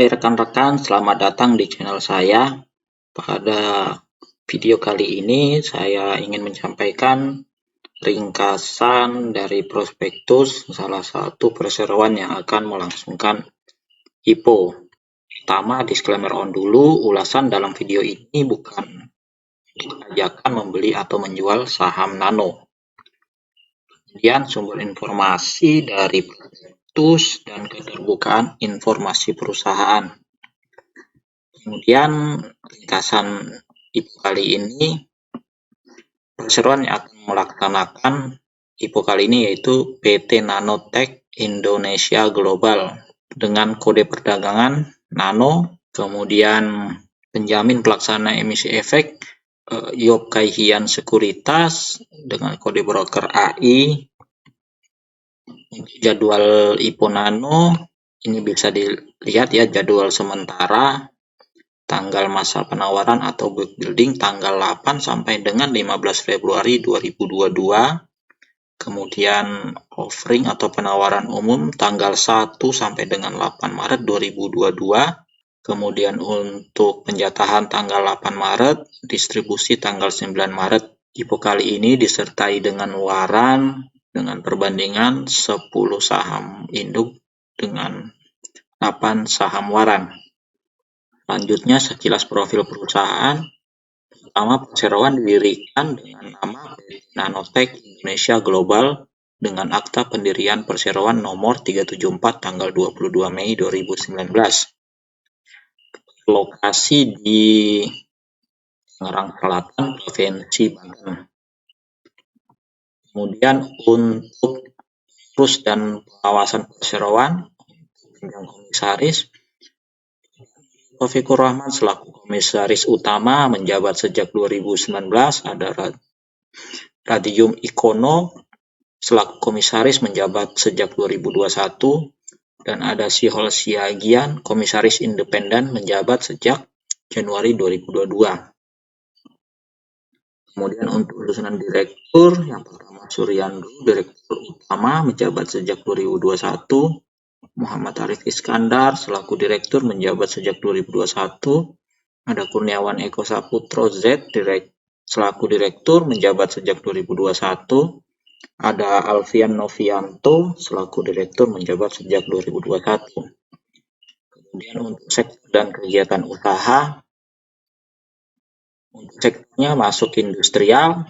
Hai rekan-rekan, selamat datang di channel saya. Pada video kali ini saya ingin menyampaikan ringkasan dari prospektus salah satu perseroan yang akan melangsungkan IPO. Pertama, disclaimer on dulu, ulasan dalam video ini bukan ajakan membeli atau menjual saham nano. Kemudian sumber informasi dari prospektus dan keterbukaan informasi perusahaan. Kemudian ringkasan IPO kali ini, perseroan yang akan melaksanakan IPO kali ini yaitu PT Nanotech Indonesia Global dengan kode perdagangan Nano, kemudian penjamin pelaksana emisi efek Yop Kaihian Sekuritas dengan kode broker AI. Jadwal IPO Nano ini bisa dilihat ya, jadwal sementara, tanggal masa penawaran atau book building tanggal 8 sampai dengan 15 Februari 2022. Kemudian offering atau penawaran umum tanggal 1 sampai dengan 8 Maret 2022. Kemudian untuk penjatahan tanggal 8 Maret, distribusi tanggal 9 Maret. IPO kali ini disertai dengan waran dengan perbandingan 10 saham induk dengan 8 saham waran. Selanjutnya sekilas profil perusahaan. Pertama, perseroan didirikan dengan nama Nanotech Indonesia Global dengan akta pendirian perseroan nomor 374 tanggal 22 Mei 2019. Lokasi di Tangerang Selatan, Provinsi Banten. Kemudian untuk urus dan pengawasan perseroan, komisaris Taufikur Rahman selaku komisaris utama menjabat sejak 2019, ada Radium Ikono selaku komisaris menjabat sejak 2021, dan ada Sihol Siagian komisaris independen menjabat sejak Januari 2022. Kemudian untuk susunan direktur, yang pertama Suryandro, direktur utama menjabat sejak 2021. Muhammad Arif Iskandar selaku direktur menjabat sejak 2021. Ada Kurniawan Eko Saputro Z selaku direktur menjabat sejak 2021. Ada Alfian Novianto selaku direktur menjabat sejak 2021. Kemudian untuk sektor dan kegiatan usaha, untuk sektornya masuk industrial.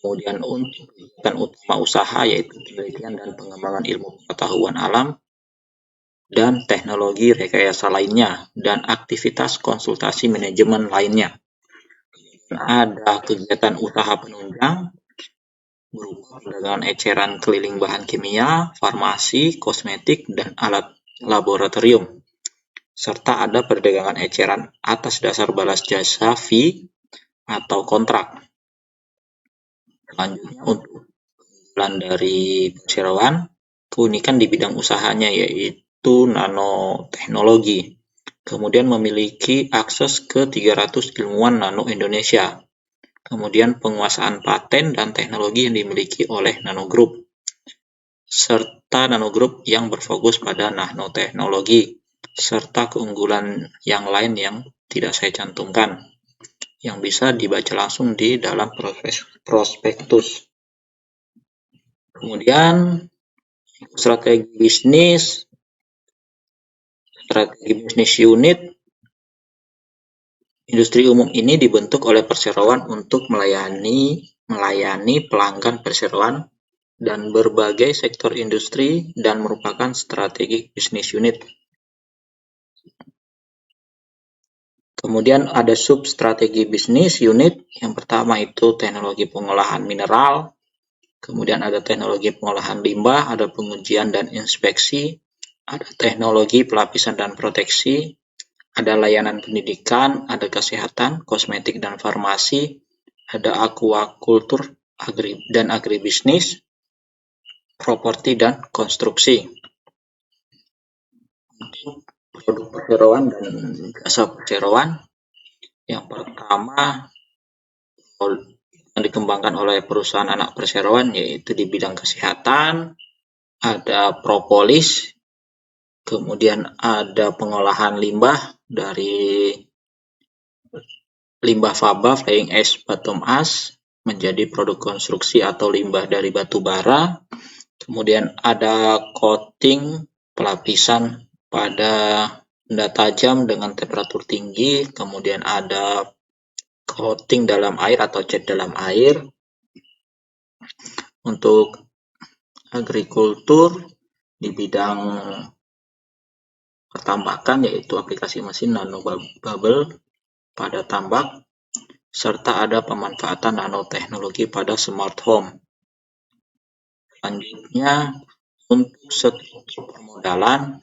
Kemudian untuk kegiatan utama usaha yaitu penelitian dan pengembangan ilmu pengetahuan alam dan teknologi rekayasa lainnya, dan aktivitas konsultasi manajemen lainnya. Ada kegiatan usaha penunjang berupa perdagangan eceran keliling bahan kimia, farmasi, kosmetik, dan alat laboratorium. Serta ada perdagangan eceran atas dasar balas jasa fee atau kontrak. Selanjutnya untuk keunggulan dari perseroan, keunikan di bidang usahanya yaitu nanoteknologi. Kemudian memiliki akses ke 300 ilmuwan nano Indonesia. Kemudian penguasaan paten dan teknologi yang dimiliki oleh Nano Group. Serta Nano Group yang berfokus pada nanoteknologi. Serta keunggulan yang lain yang tidak saya cantumkan, yang bisa dibaca langsung di dalam prospektus. Kemudian strategi bisnis unit. Industri umum ini dibentuk oleh perseroan untuk melayani pelanggan perseroan dan berbagai sektor industri dan merupakan strategi bisnis unit. Kemudian ada sub strategi bisnis unit. Yang pertama itu teknologi pengolahan mineral. Kemudian ada teknologi pengolahan limbah, ada pengujian dan inspeksi, ada teknologi pelapisan dan proteksi, ada layanan pendidikan, ada kesehatan, kosmetik dan farmasi, ada aquacultur dan agribisnis, properti dan konstruksi. Untuk produk perseroan dan jasa perseroan, yang pertama yang dikembangkan oleh perusahaan anak perseroan yaitu di bidang kesehatan, ada propolis, Kemudian ada pengolahan limbah dari limbah faba flying ash bottom ash menjadi produk konstruksi atau limbah dari batu bara. Kemudian ada coating pelapisan pada benda tajam dengan temperatur tinggi. Kemudian ada coating dalam air atau cat dalam air. Untuk agrikultur di bidang pertambakan yaitu aplikasi mesin nanobubble pada tambak, serta ada pemanfaatan nanoteknologi pada smart home. Selanjutnya, untuk struktur permodalan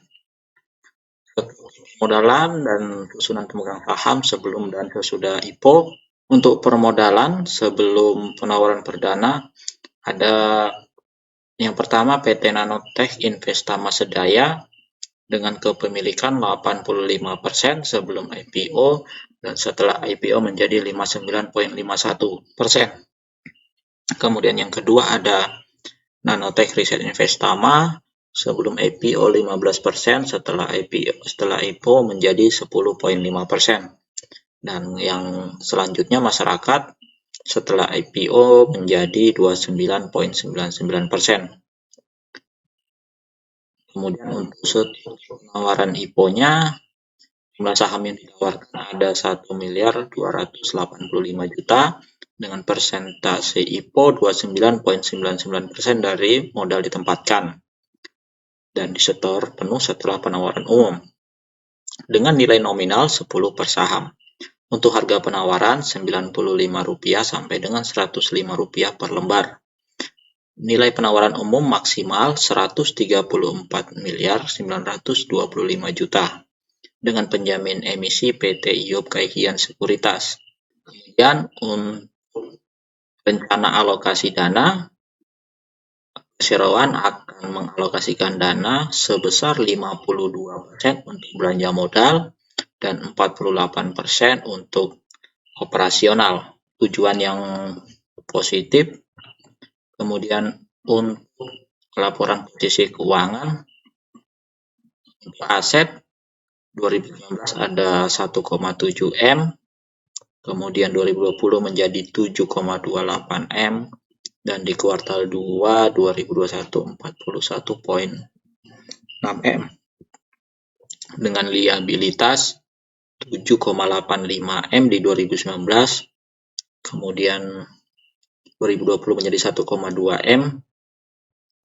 dan susunan pemegang saham sebelum dan sesudah IPO. Untuk permodalan sebelum penawaran perdana ada yang pertama PT Nanotech Investama Sedaya dengan kepemilikan 85% sebelum IPO dan setelah IPO menjadi 59,51%. Kemudian yang kedua ada Nanotech Research Investama sebelum IPO 15%, setelah IPO menjadi 10,5%. Dan yang selanjutnya masyarakat setelah IPO menjadi 29,99%. Kemudian untuk struktur penawaran IPO-nya, jumlah saham yang ditawarkan ada 1.285.000.000 dengan persentase IPO 29,99% dari modal ditempatkan dan disetor penuh setelah penawaran umum dengan nilai nominal 10 per saham. Untuk harga penawaran Rp95 sampai dengan Rp105 per lembar. Nilai penawaran umum maksimal Rp134.925.000.000 dengan penjamin emisi PT IOB Kaikian Sekuritas. Kemudian untuk rencana alokasi dana, perseroan akan mengalokasikan dana sebesar 52% untuk belanja modal dan 48% untuk operasional. Tujuan yang positif. Kemudian untuk laporan posisi keuangan, untuk aset 2019 ada 1,7 M, kemudian 2020 menjadi 7,28 M, dan di kuartal 2 2021 41,6 M. Dengan liabilitas 7,85 M di 2019, kemudian 2020 menjadi 1,2 M,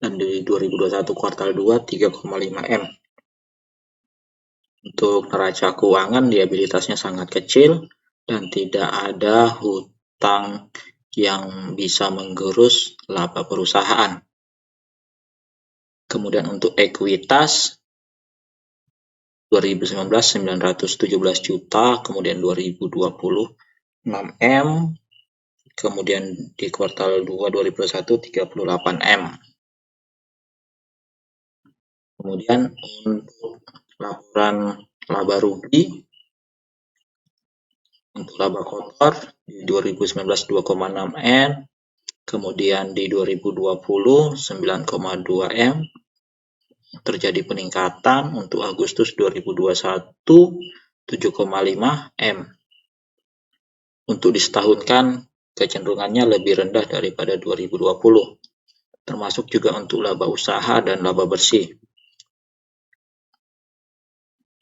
dan di 2021 kuartal 2 3,5 M. Untuk neraca keuangan liabilitasnya sangat kecil dan tidak ada hutang yang bisa menggerus laba perusahaan. Kemudian untuk ekuitas 2019 917 juta, kemudian 2020 6 M, kemudian di kuartal 2 2021 38 M. Kemudian untuk laporan laba rugi, untuk laba kotor di 2019 2,6 M, kemudian di 2020 9,2 M, terjadi peningkatan untuk Agustus 2021 7,5 M. Untuk disetahunkan kecenderungannya lebih rendah daripada 2020, termasuk juga untuk laba usaha dan laba bersih.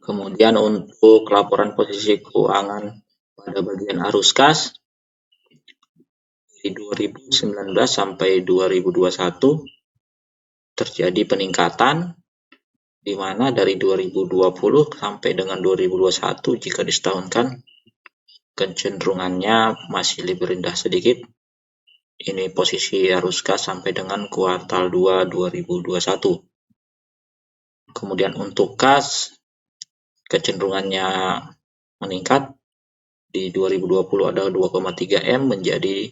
Kemudian untuk laporan posisi keuangan pada bagian arus kas di 2019 sampai 2021 terjadi peningkatan di mana dari 2020 sampai dengan 2021 jika disetahunkan kecenderungannya masih lebih rendah sedikit. Ini posisi arus kas sampai dengan kuartal 2 2021. Kemudian untuk kas kecenderungannya meningkat. Di 2020 ada 2,3 M menjadi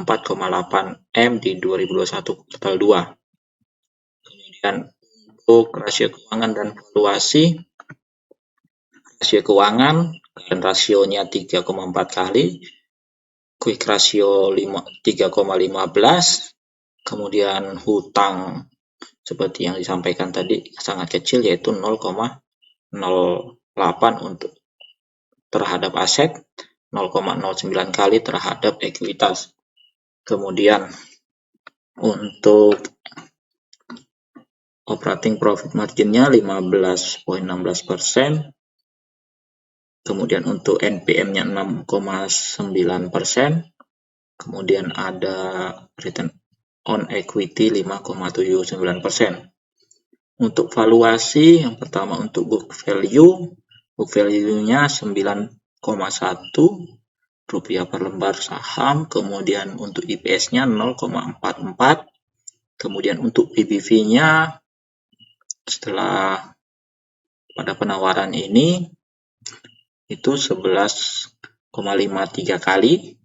4,8 M di 2021 kuartal 2. Kemudian untuk rasio keuangan dan valuasi, rasio keuangan dan rasionya 3,4 kali, quick ratio 3,15, kemudian hutang seperti yang disampaikan tadi sangat kecil, yaitu 0,08 untuk terhadap aset, 0,09 kali terhadap ekuitas. Kemudian untuk operating profit marginnya 15,16%. Kemudian untuk NPM-nya 6,9%. Kemudian ada return on equity 5,79%. Untuk valuasi, yang pertama untuk book value-nya 9,1 rupiah per lembar saham. Kemudian untuk EPS-nya 0,44. Kemudian untuk PBV-nya setelah pada penawaran ini itu 11,53 kali.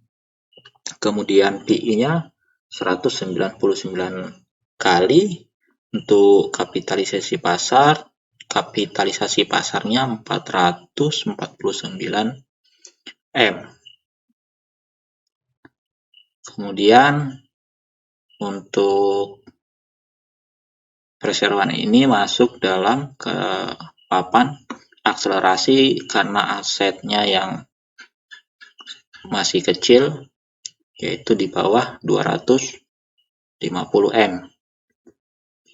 Kemudian PI-nya 199 kali. Untuk kapitalisasi pasarnya 449 M. Kemudian untuk perseroan ini masuk dalam ke papan akselerasi karena asetnya yang masih kecil, yaitu di bawah 250 M.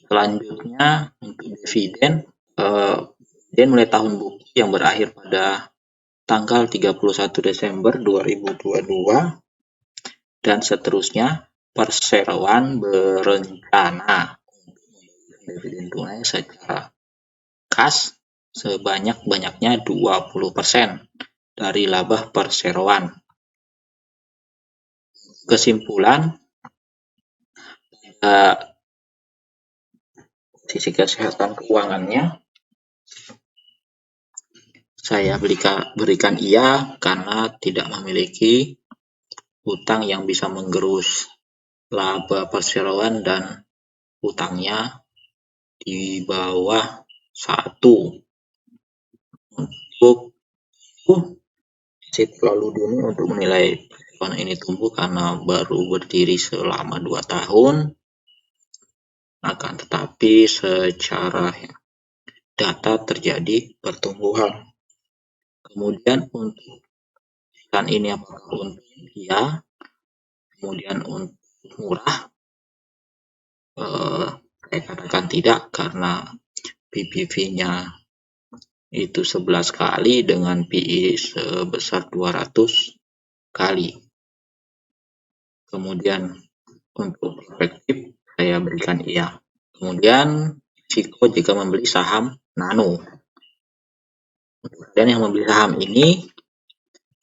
Selanjutnya untuk dividen mulai tahun buku yang berakhir pada tanggal 31 Desember 2022 dan seterusnya, perseroan berencana dividen tunai secara kas sebanyak-banyaknya 20% dari laba perseroan. Kesimpulan, sisi kesehatan keuangannya saya berikan iya karena tidak memiliki hutang yang bisa menggerus laba perseroan dan hutangnya di bawah 1. Untuk terlalu dini untuk menilai perseroan ini tumbuh karena baru berdiri selama 2 tahun. Akan tetapi secara data terjadi pertumbuhan. Kemudian untuk ikan ini apakah untung? Ya. Kemudian untuk murah? Saya katakan tidak, karena PBV-nya itu 11 kali dengan PI sebesar 200 kali. Kemudian untuk perspektif saya berikan iya. Kemudian risiko jika membeli saham nano. Untuk kalian yang membeli saham ini,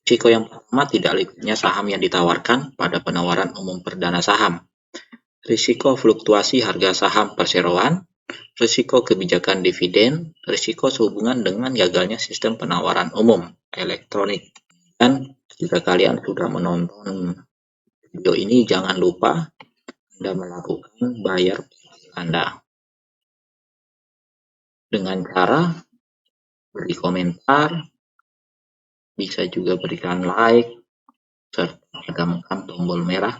risiko yang pertama tidak liquidnya saham yang ditawarkan pada penawaran umum perdana saham. Risiko fluktuasi harga saham perseroan, risiko kebijakan dividen, risiko sehubungan dengan gagalnya sistem penawaran umum elektronik. Dan jika kalian sudah menonton video ini, jangan lupa Anda melakukan bayar Anda dengan cara beri komentar, bisa juga berikan like, serta tekan tombol merah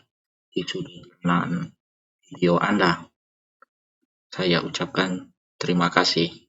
di sudut kanan video Anda. Saya ucapkan terima kasih.